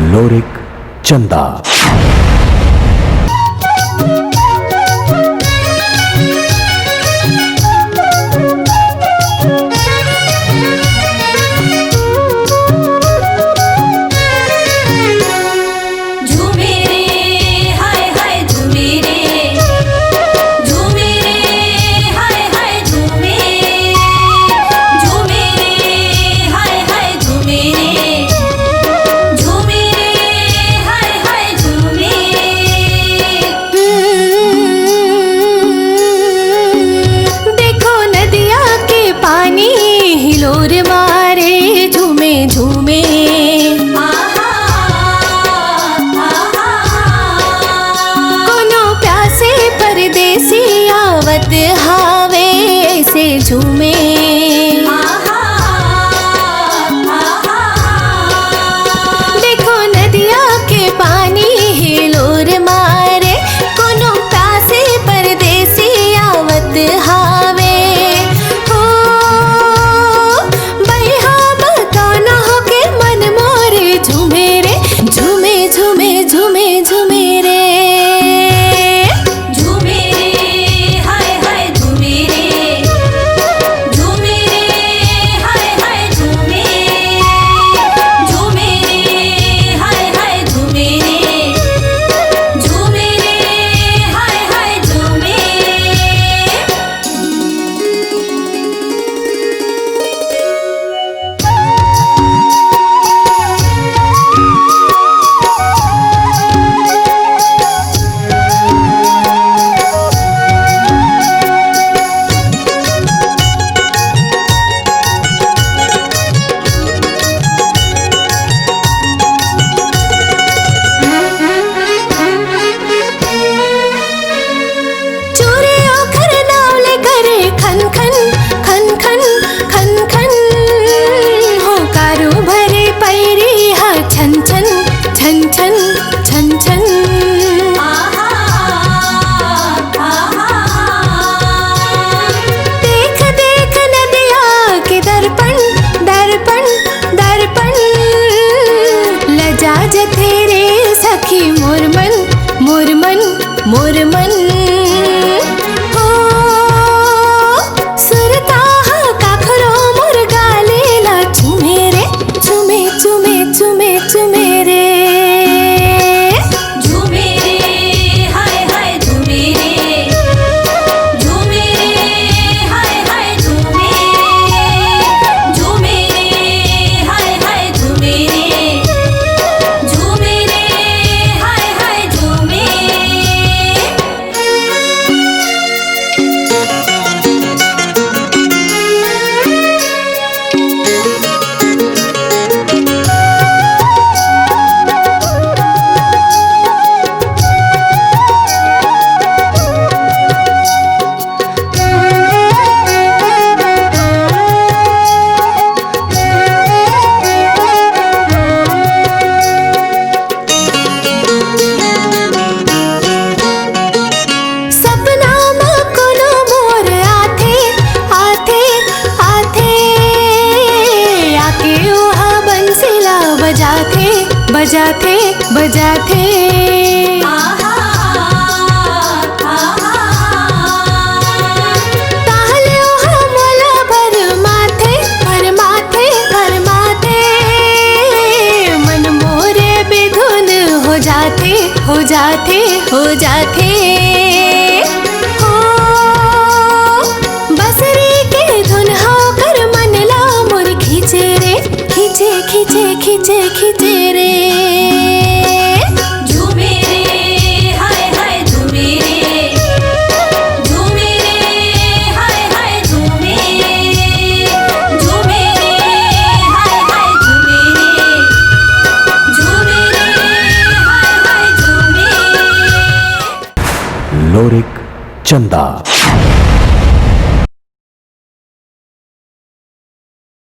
लोरिक चंदा। हिलोर मारे झूमे झूमे, कोनो प्यासे परदेसी आवत हावे से झूमे। देखो नदिया के पानी हिलोर मारे, कोनो प्यासे परदेसी आवत हावे। मोर मन हो सुरता काखरो मोर गालेला चुमे रे, चुमे चुमे चुमे चुमे रे। झूमे रे हाय हाय झूमे रे, झूमे रे हाय हाय झूमे, झूमे रे हाय हाय झूमे रे, झूमे रे हाय हाय झूमे। बजाते बजाते ताहले ओहा मोला भरमाथे भरमाथे भरमाथे, मन मोरे बेधुन हो जाते हो जाते हो जाते। हो बसरी के धुन होकर मनला मोर खींचे रे, खींचे खींचे खींचे खींचे रे। लोरिक चंदा।